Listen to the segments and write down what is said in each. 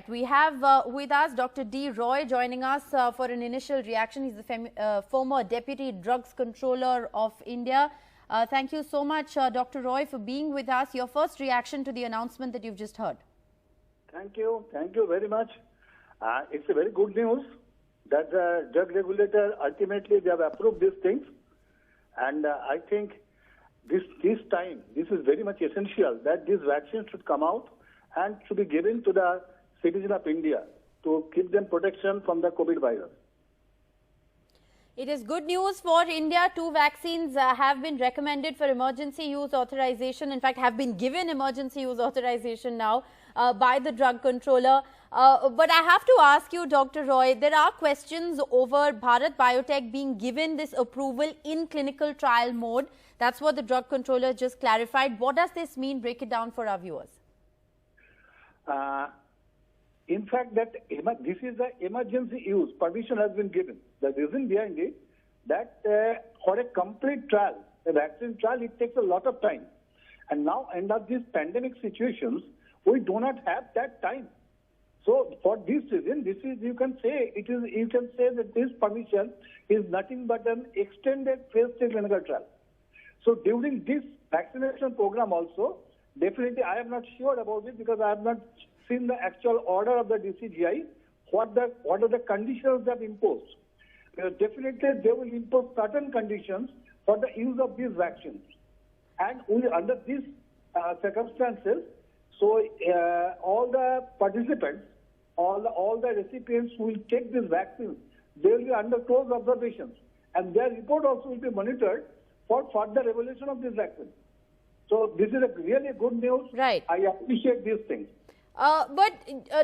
right, we have with us Dr. D. Roy joining us for an initial reaction. He's the former Deputy Drugs Controller of India. Thank you so much, Dr. Roy, for being with us. Your first reaction to the announcement that you've just heard. Thank you very much. It's a very good news that the drug regulator ultimately they have approved these things, and I think this time this is very much essential that these vaccines should come out and should be given to the citizens of India to keep them protection from the COVID virus. It is good news for India. 2 vaccines have been recommended for emergency use authorization. In fact, have been given emergency use authorization now by the drug controller. But I have to ask you, Dr. Roy, there are questions over Bharat Biotech being given this approval in clinical trial mode. That's what the drug controller just clarified. What does this mean? Break it down for our viewers. In fact, this is the emergency use permission has been given. The reason behind it that for a complete trial, a vaccine trial, it takes a lot of time. And now, under these pandemic situations, we do not have that time. So, for this reason, this is you can say that this permission is nothing but an extended phase 3 clinical trial. So, during this vaccination program also, definitely I am not sure about it because I have not seen the actual order of the DCGI, what are the conditions they have imposed. Definitely they will impose certain conditions for the use of these vaccines. And only under these circumstances, so all the participants, all the recipients who will take these vaccines, they will be under close observations. And their report also will be monitored for further evaluation of these vaccines. So this is a really good news. Right. I appreciate these things. But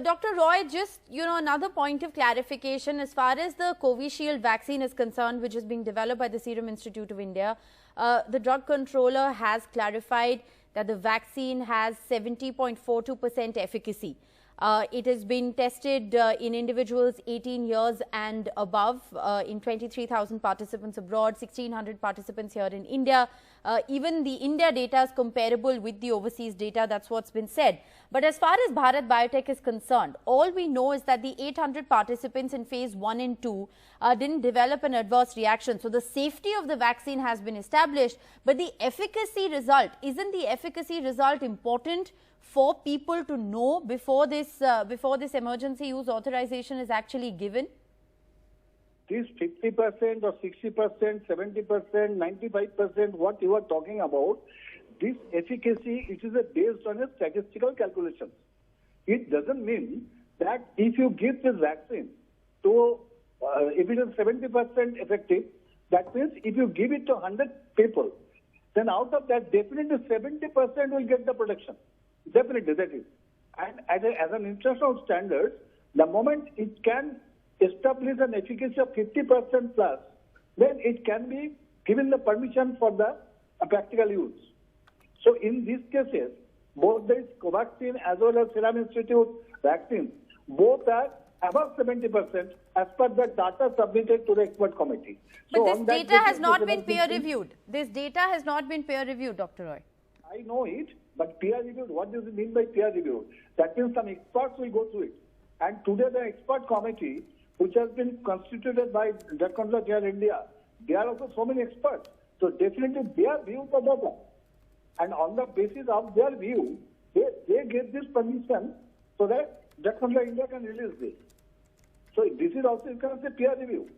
Dr. Roy, just another point of clarification as far as the Covishield vaccine is concerned, which is being developed by the Serum Institute of India, the drug controller has clarified that the vaccine has 70.42% efficacy. It has been tested in individuals 18 years and above in 23,000 participants abroad, 1,600 participants here in India. Even the India data is comparable with the overseas data. That's what's been said. But as far as Bharat Biotech is concerned, all we know is that the 800 participants in phase 1 and 2 didn't develop an adverse reaction. So the safety of the vaccine has been established. But the efficacy result, isn't the efficacy result important for people to know before this emergency use authorization is actually given? This 50% or 60%, 70%, 95%, what you are talking about, this efficacy, it is based on a statistical calculation. It doesn't mean that if you give this vaccine to, if it is 70% effective, that means if you give it to 100 people, then out of that, definitely 70% will get the protection. Definitely, that is. And as an international standard, the moment it can establish an efficacy of 50% plus, then it can be given the permission for the practical use. So in these cases, both this Covaxin as well as Serum Institute vaccines, both are above 70% as per the data submitted to the expert committee. But so this data has not been peer reviewed. This data has not been peer reviewed, Dr. Roy. I know it, but peer reviewed, what does it mean by peer reviewed? That means some experts will go through it. And today the expert committee, which has been constituted by Drug Controller here in India, there are also so many experts. So definitely their view for data. And on the basis of their view, they get this permission so that Drug Controller India can release this. So this is also, you can say, peer review.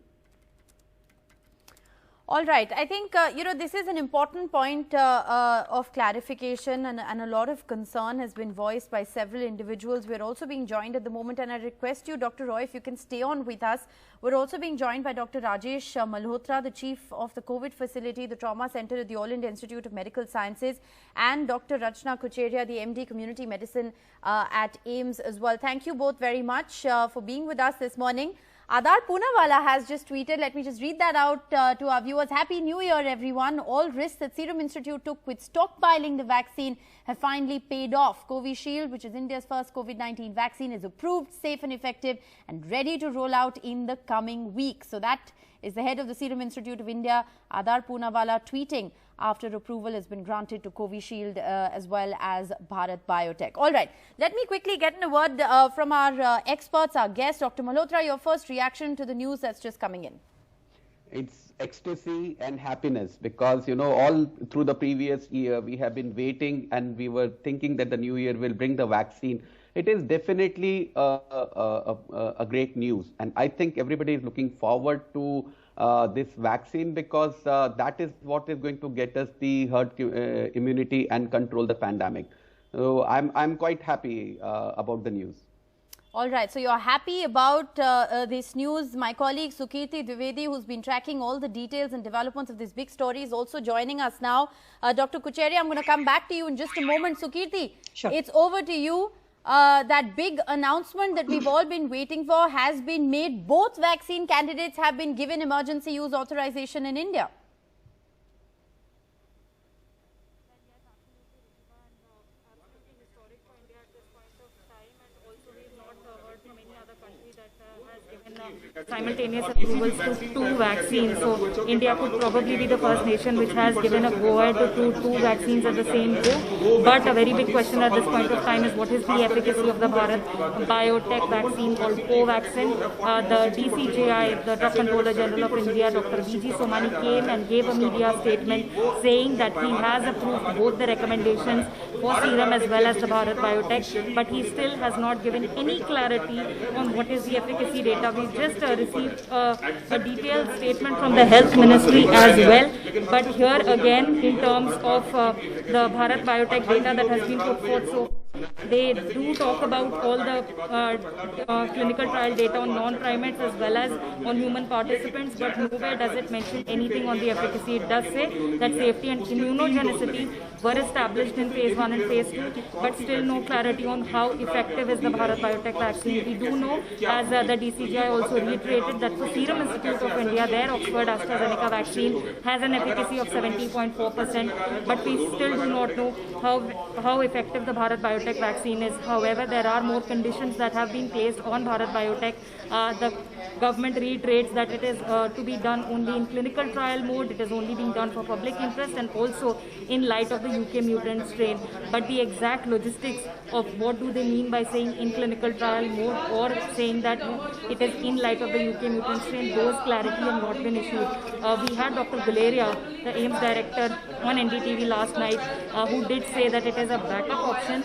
All right. I think, this is an important point of clarification and a lot of concern has been voiced by several individuals. We're also being joined at the moment, and I request you, Dr. Roy, if you can stay on with us. We're also being joined by Dr. Rajesh Malhotra, the Chief of the COVID Facility, the Trauma Center at the All India Institute of Medical Sciences, and Dr. Rachna Kucheria, the MD Community Medicine at AIIMS as well. Thank you both very much for being with us this morning. Adar Poonawala has just tweeted, let me just read that out to our viewers. Happy New Year, everyone. All risks that Serum Institute took with stockpiling the vaccine have finally paid off. Covishield, which is India's first COVID-19 vaccine, is approved, safe and effective and ready to roll out in the coming week. So that is the head of the Serum Institute of India, Adar Poonawala, tweeting after approval has been granted to Covishield as well as Bharat Biotech. All right, let me quickly get in a word from our experts, our guests. Dr. Malhotra, your first reaction to the news that's just coming in. It's ecstasy and happiness because, all through the previous year, we have been waiting and we were thinking that the new year will bring the vaccine. It is definitely a great news. And I think everybody is looking forward to this vaccine because that is what is going to get us the herd immunity and control the pandemic. So I'm quite happy about the news. All right, so you're happy about this news. My colleague Sukirti Dwivedi, who's been tracking all the details and developments of this big story, is also joining us now. Dr. Kochhariya, I'm going to come back to you in just a moment. Sukirti, sure. It's over to you. That big announcement that we've all been waiting for has been made. Both vaccine candidates have been given emergency use authorization in India. Simultaneous approvals to 2 vaccines. So India could probably be the first nation which has given a go-ahead to 2 vaccines at the same go. But a very big question at this point of time is what is the efficacy of the Bharat Biotech vaccine called Covaxin. The DCGI, the Drug Controller General of India, Dr. V.G. Somani came and gave a media statement saying that he has approved both the recommendations for Serum as well as the Bharat Biotech, but he still has not given any clarity on what is the efficacy data. We've just received a detailed statement from the Health Ministry as well, but here again in terms of the Bharat Biotech data that has been put forth, so they do talk about all the clinical trial data on non-primates as well as on human participants, but nowhere does it mention anything on the efficacy. It does say that safety and immunogenicity were established in phase 1 and phase 2, but still no clarity on how effective is the Bharat Biotech vaccine. We do know, as the DCGI also reiterated, that for Serum Institute of India, their Oxford AstraZeneca vaccine has an efficacy of 70.4%, but we still do not know how effective the Bharat Biotech vaccine is. However, there are more conditions that have been placed on Bharat Biotech. The government reiterates that it is to be done only in clinical trial mode. It is only being done for public interest and also in light of the UK mutant strain. But the exact logistics of what do they mean by saying in clinical trial mode or saying that it is in light of the UK mutant strain, those clarity have not been issued. We had Dr. Guleria, the AIIMS director, on NDTV last night, who did say that it is a backup option,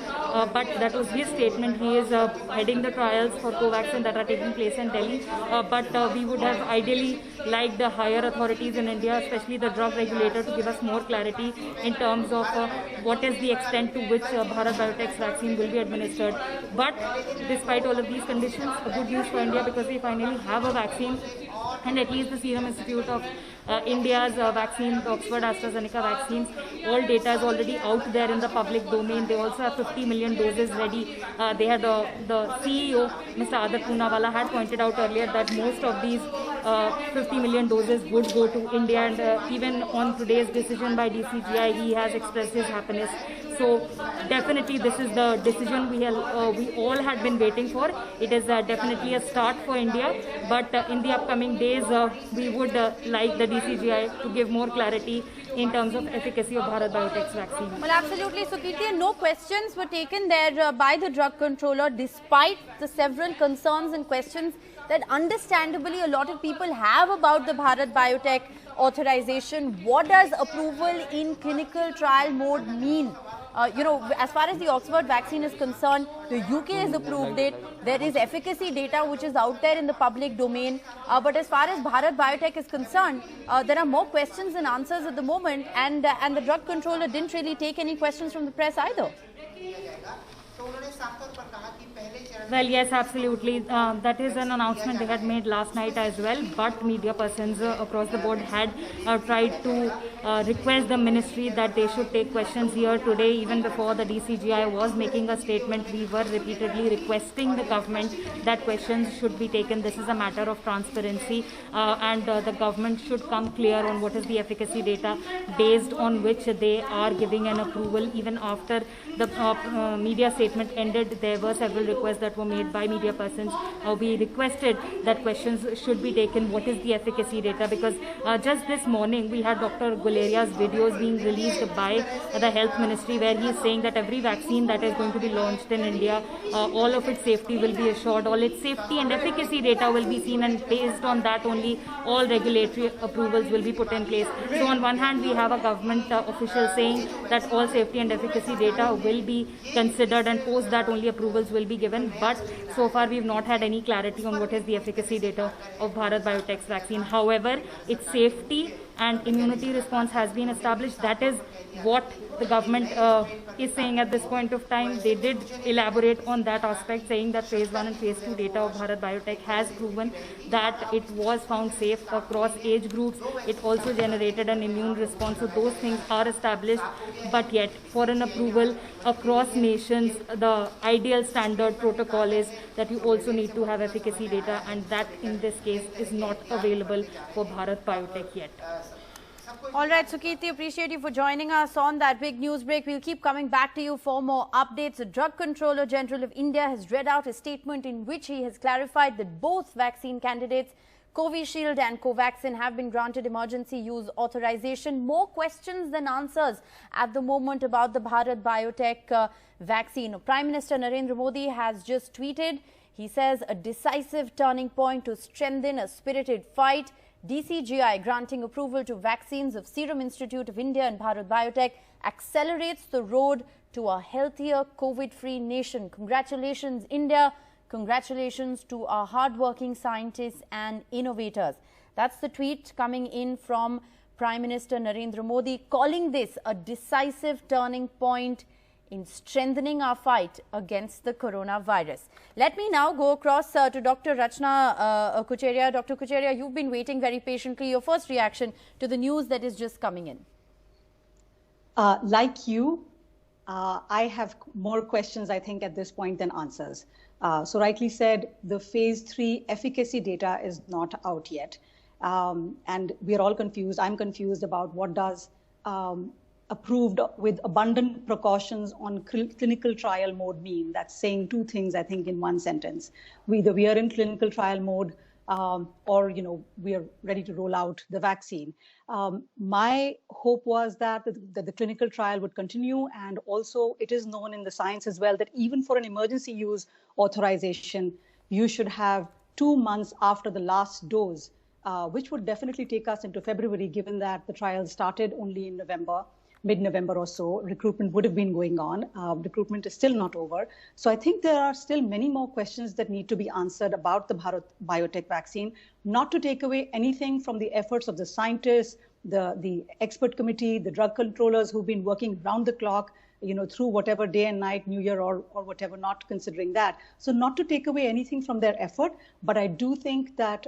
but that was his statement. He is heading the trials for Covaxin that are taking place in Delhi, but we would have ideally liked the higher authorities in India, especially the drug regulator, to give us more clarity in terms of what is the extent to which Bharat Biotech's vaccine will be administered. But despite all of these conditions, good news for India because we finally have a vaccine, and at least the Serum Institute of India's vaccine, the Oxford AstraZeneca vaccines, all data is already out there in the public domain. They also have 50 million doses ready. They had the CEO, Mr. Aadar Poonawalla, had pointed out earlier that most of these 50 million doses would go to India, and even on today's decision by DCGI, he has expressed his happiness. So definitely this is the decision we all had been waiting for. It is definitely a start for India, but in the upcoming days, we would like the DCGI to give more clarity in terms of efficacy of Bharat Biotech's vaccine. Well, absolutely, Sukirti, and no questions were taken there by the drug controller, despite the several concerns and questions that understandably a lot of people have about the Bharat Biotech authorization. What does approval in clinical trial mode mean? As far as the Oxford vaccine is concerned, the UK has approved it. There is efficacy data which is out there in the public domain. But as far as Bharat Biotech is concerned, there are more questions than answers at the moment. And the drug controller didn't really take any questions from the press either. Well, yes, absolutely. That is an announcement they had made last night as well. But media persons across the board had tried to request the ministry that they should take questions here today. Even before the DCGI was making a statement, we were repeatedly requesting the government that questions should be taken. This is a matter of transparency, and the government should come clear on what is the efficacy data based on which they are giving an approval. Even after the media statement ended, there were several requests that were made by media persons, we requested that questions should be taken. What is the efficacy data? Because just this morning we had Dr. Guleria's videos being released by the Health Ministry, where he is saying that every vaccine that is going to be launched in India, all of its safety will be assured, all its safety and efficacy data will be seen, and based on that only all regulatory approvals will be put in place. So on one hand we have a government official saying that all safety and efficacy data will be considered and post that only approvals will be given, but so far we've not had any clarity on what is the efficacy data of Bharat Biotech's vaccine. However, its safety and immunity response has been established. That is what the government is saying at this point of time. They did elaborate on that aspect, saying that phase 1 and phase 2 data of Bharat Biotech has proven that it was found safe across age groups. It also generated an immune response. So those things are established, but yet for an approval across nations, the ideal standard protocol is that you also need to have efficacy data, and that in this case is not available for Bharat Biotech yet. All right, Sukirti, appreciate you for joining us on that big news break. We'll keep coming back to you for more updates. The Drug Controller General of India has read out a statement in which he has clarified that both vaccine candidates, Covishield and Covaxin, have been granted emergency use authorization. More questions than answers at the moment about the Bharat Biotech vaccine. Prime Minister Narendra Modi has just tweeted. He says a decisive turning point to strengthen a spirited fight. DCGI granting approval to vaccines of Serum Institute of India and Bharat Biotech accelerates the road to a healthier COVID-free nation. Congratulations, India. Congratulations to our hardworking scientists and innovators. That's the tweet coming in from Prime Minister Narendra Modi, calling this a decisive turning point in strengthening our fight against the coronavirus. Let me now go across to Dr. Rachna Kochhariya. Dr. Kochhariya, you've been waiting very patiently. Your first reaction to the news that is just coming in? Like you, I have more questions, I think, at this point than answers. So rightly said, the phase 3 efficacy data is not out yet. And we are all confused. I'm confused about what does approved with abundant precautions on clinical trial mode mean. That's saying two things, I think, in one sentence. Either we are in clinical trial mode or, we are ready to roll out the vaccine. My hope was that the clinical trial would continue, and also it is known in the science as well that even for an emergency use authorization, you should have 2 months after the last dose, which would definitely take us into February, given that the trial started only in November. Mid-November or so, recruitment would have been going on. Recruitment is still not over. So I think there are still many more questions that need to be answered about the Bharat Biotech vaccine, not to take away anything from the efforts of the scientists, the expert committee, the drug controllers who've been working round the clock, through whatever day and night, New Year or whatever, not considering that. So not to take away anything from their effort, but I do think that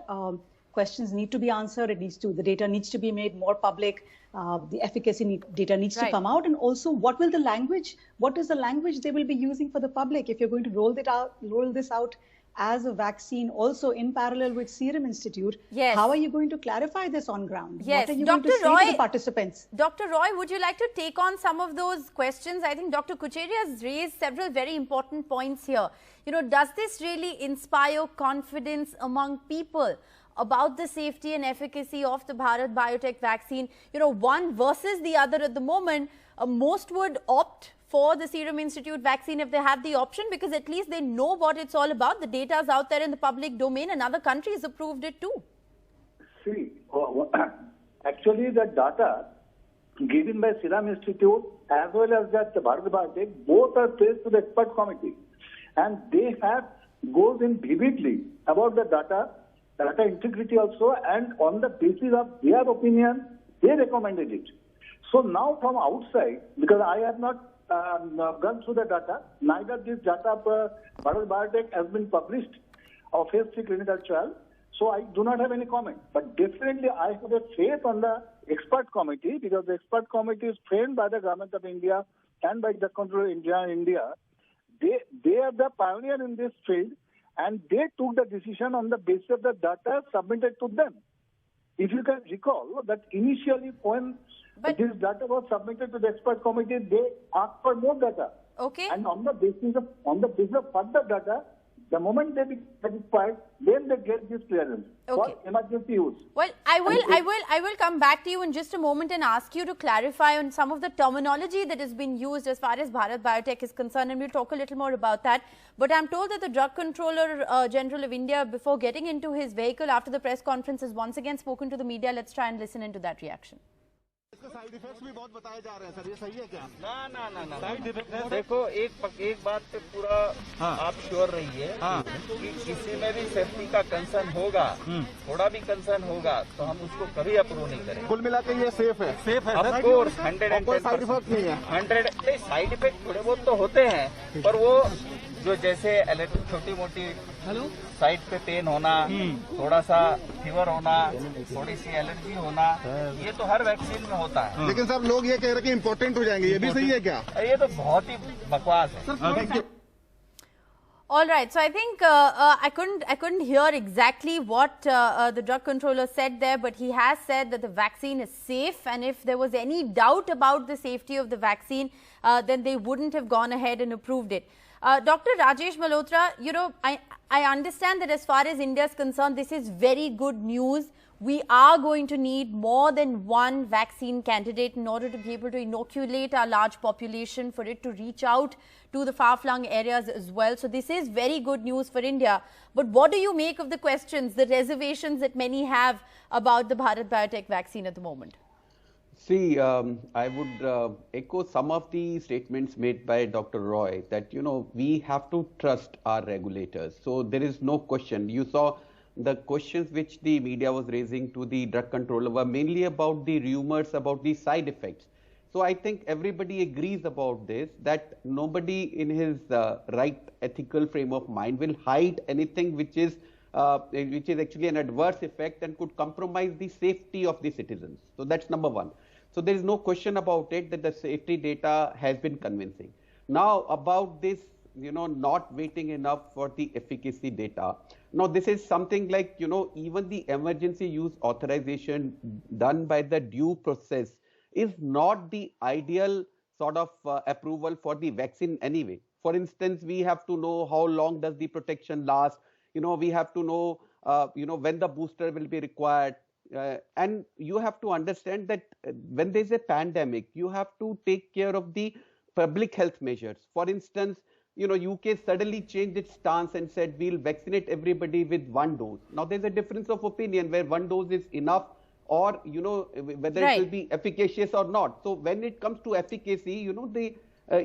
questions need to be answered. The data needs to be made more public. The efficacy data needs to come out. And also, what is the language they will be using for the public? If you're going to roll this out as a vaccine also in parallel with Serum Institute, how are you going to clarify this on ground? Yes. What are you going to say to the participants? Dr. Roy, would you like to take on some of those questions? I think Dr. Kochhariya has raised several very important points here. Does this really inspire confidence among people about the safety and efficacy of the Bharat Biotech vaccine? One versus the other at the moment. Most would opt for the Serum Institute vaccine if they had the option, because at least they know what it's all about. The data is out there in the public domain, and other countries approved it too. See, actually the data given by Serum Institute as well as that Bharat Biotech, both are placed to the expert committee, and they have goes in vividly about the data integrity also, and on the basis of their opinion, they recommended it. So now from outside, because I have not gone through the data, neither this data of Bharat Biotech has been published of phase 3 clinical trial, so I do not have any comment. But definitely I have a faith on the expert committee, because the expert committee is framed by the Government of India and by the Control India. They are the pioneer in this field, and they took the decision on the basis of the data submitted to them. If you can recall that initially when this data was submitted to the expert committee, they asked for more data. Okay. And on the basis of further data, the moment they be satisfied, then they get this clearance Okay. for emergency use. Well, I will come back to you in just a moment and ask you to clarify on some of the terminology that has been used as far as Bharat Biotech is concerned, and we'll talk a little more about that. But I'm told that the Drug Controller General of India, before getting into his vehicle after the press conference, has once again spoken to the media. Let's try and listen into that reaction. Side effects भी बहुत बताए जा रहे हैं sir, ये सही है क्या? ना साइड इफेक्ट देखो, एक बात पे पूरा आप श्योर रहिए कि किसी में भी सेफ्टी का कंसर्न होगा, थोड़ा भी कंसर्न होगा तो हम उसको कभी अप्रूव नहीं करेंगे। कुल मिला के ये सेफ है ऑफ कोर्स 110%। साइड इफेक्ट नहीं है। 100 साइड इफेक्ट थोड़े बहुत तो होते हैं, पर वो जो जैसे छोटी मोटी साइड पे पेन होना, थोड़ा सा फीवर होना, थोड़ी सी एलर्जी होना, ये तो हर वैक्सीन में होता है। लेकिन सर लोग ये कह रहे हैं कि इम्पोर्टेंट हो जाएंगे, ये भी सही है क्या? ये तो बहुत ही बकवास है। All right, so I think I couldn't hear exactly what the drug controller said there, but he has said that the vaccine is safe, and if there was any doubt about the safety of the vaccine, then they wouldn't have gone ahead and approved it. Dr. Rajesh Malhotra, you know, I understand that as far as India is concerned, this is very good news. We are going to need more than one vaccine candidate in order to be able to inoculate our large population, for it to reach out to the far-flung areas as well. So this is very good news for India. But what do you make of the questions, the reservations that many have about the Bharat Biotech vaccine at the moment? See, I would echo some of the statements made by Dr. Roy that, you know, we have to trust our regulators. So there is no question. You saw the questions which the media was raising to the drug controller were mainly about the rumors about the side effects. So I think everybody agrees about this, that nobody in his right ethical frame of mind will hide anything which is actually an adverse effect and could compromise the safety of the citizens. So that's number one. So there is no question about it that the safety data has been convincing. Now about this, you know, not waiting enough for the efficacy data. Now this is something like, you know, even the emergency use authorization done by the due process is not the ideal sort of approval for the vaccine anyway. For instance, we have to know how long does the protection last. You know, we have to know, when the booster will be required. And you have to understand that when there is a pandemic, you have to take care of the public health measures. For instance, you know, UK suddenly changed its stance and said we'll vaccinate everybody with one dose. Now there's a difference of opinion where one dose is enough, or, you know, whether it will be efficacious or not. So when it comes to efficacy, you know,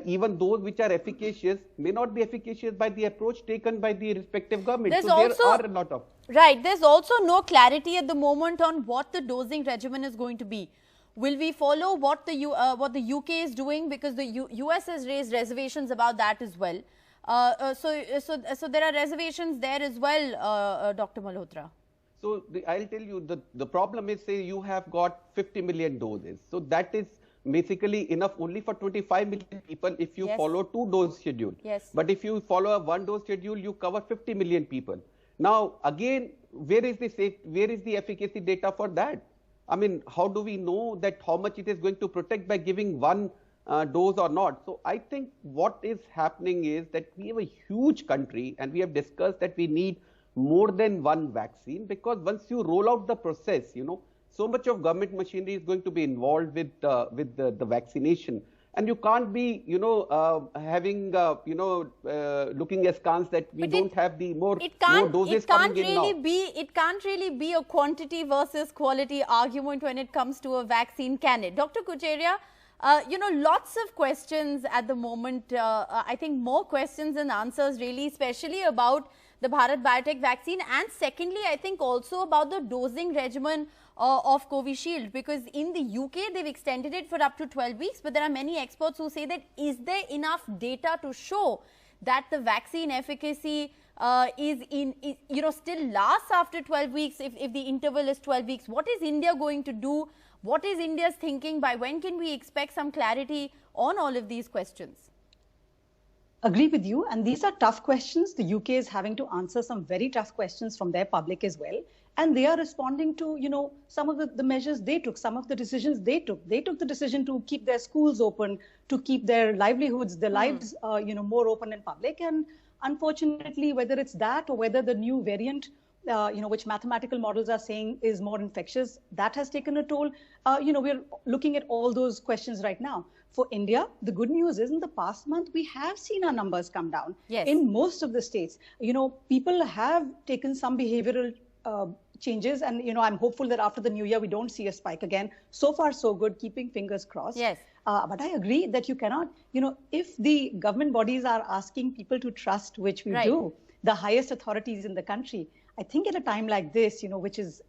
even those which are efficacious may not be efficacious by the approach taken by the respective government. There's so there are a lot of... Right. There's also no clarity at the moment on what the dosing regimen is going to be. Will we follow what the UK is doing? Because the US has raised reservations about that as well. So there are reservations there as well, Dr. Malhotra. So I'll tell you, the problem is, say you have got 50 million doses. So that is basically enough only for 25 million people if you follow 2-dose schedule. Yes. But if you follow a 1-dose schedule, you cover 50 million people. Now, again, where is the efficacy data for that? I mean, how do we know that how much it is going to protect by giving one dose or not? So I think what is happening is that we have a huge country and we have discussed that we need more than one vaccine, because once you roll out the process, you know, so much of government machinery is going to be involved with the vaccination. And you can't be, you know, having, looking askance that we don't have the more doses coming in now. It can't really be a quantity versus quality argument when it comes to a vaccine candidate. Dr. Kochhariya, lots of questions at the moment. I think more questions than answers really, especially about the Bharat Biotech vaccine. And secondly, I think also about the dosing regimen of Covishield, because in the UK they've extended it for up to 12 weeks, but there are many experts who say that is there enough data to show that the vaccine efficacy still lasts after 12 weeks if the interval is 12 weeks. What is India going to do? What is India's thinking? By when can we expect some clarity on all of these questions? Agree with you, and these are tough questions. The UK is having to answer some very tough questions from their public as well. and they are responding to, some of the measures they took, some of the decisions they took. They took the decision to keep their schools open, to keep their livelihoods, their lives, more open in public. And unfortunately, whether it's that or whether the new variant, which mathematical models are saying is more infectious, that has taken a toll. We're looking at all those questions right now. For India, the good news is in the past month, we have seen our numbers come down. Yes. In most of the states. People have taken some behavioral changes, and I'm hopeful that after the new year we don't see a spike again. So far so good, keeping fingers crossed. Yes. But I agree that you cannot, if the government bodies are asking people to trust, which we do, the highest authorities in the country, I think at a time like this, which is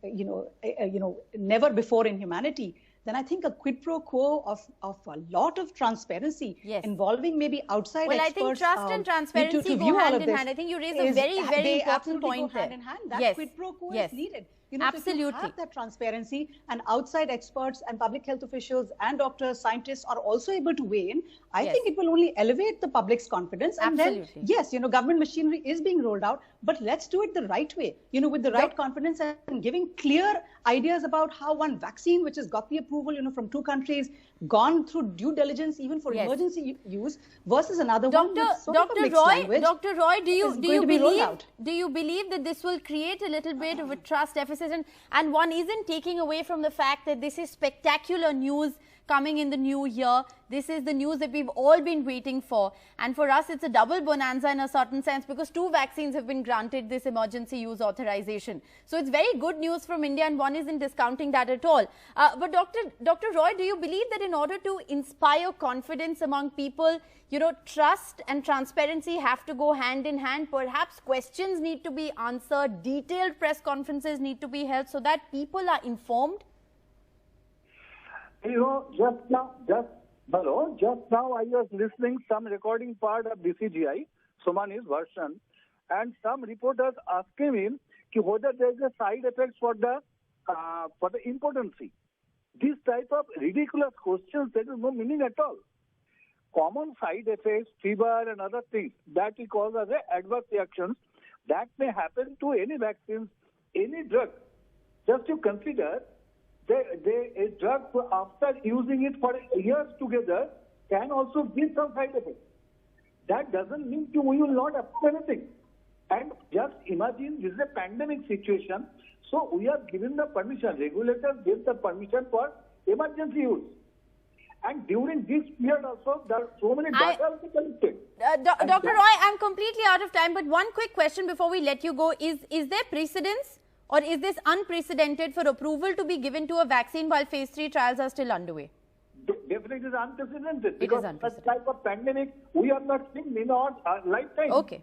never before in humanity, then I think a quid pro quo of a lot of transparency involving maybe outside experts. Well, I think trust and transparency go hand in hand. I think you raise a very, very important point there. Hand in hand. That quid pro quo is needed. Absolutely. So if you have that transparency and outside experts and public health officials and doctors, scientists are also able to weigh in, I think it will only elevate the public's confidence. And then, yes, government machinery is being rolled out, but let's do it the right way, with the right confidence and giving clear ideas about how one vaccine, which has got the approval, from 2 countries, gone through due diligence even for emergency use, versus another one. Dr. Roy, do you believe that this will create a little bit of a trust deficit? And one isn't taking away from the fact that this is spectacular news coming in the new year. This is the news that we've all been waiting for. And for us, it's a double bonanza in a certain sense, because 2 vaccines have been granted this emergency use authorization. So it's very good news from India, and one isn't discounting that at all. But Dr. Roy, do you believe that in order to inspire confidence among people, trust and transparency have to go hand in hand? Perhaps questions need to be answered, detailed press conferences need to be held so that people are informed? Just now I was listening some recording part of DCGI, Somani's version, and some reporters asking him whether there is a side effect for the impotency. This type of ridiculous questions, there is no meaning at all. Common side effects, fever and other things that we call as adverse reactions that may happen to any vaccines, any drug. Just you consider a drug after using it for years together can also give some side effects. That doesn't mean we will not affect anything. And just imagine this is a pandemic situation, so we are given the permission, regulators give the permission for emergency use. And during this period also, there are so many data also collected. Dr. Roy, I'm completely out of time, but one quick question before we let you go. Is there precedence, or is this unprecedented for approval to be given to a vaccine while phase 3 trials are still underway? Definitely it is unprecedented, because such type of pandemic we have not seen in our lifetime. Okay.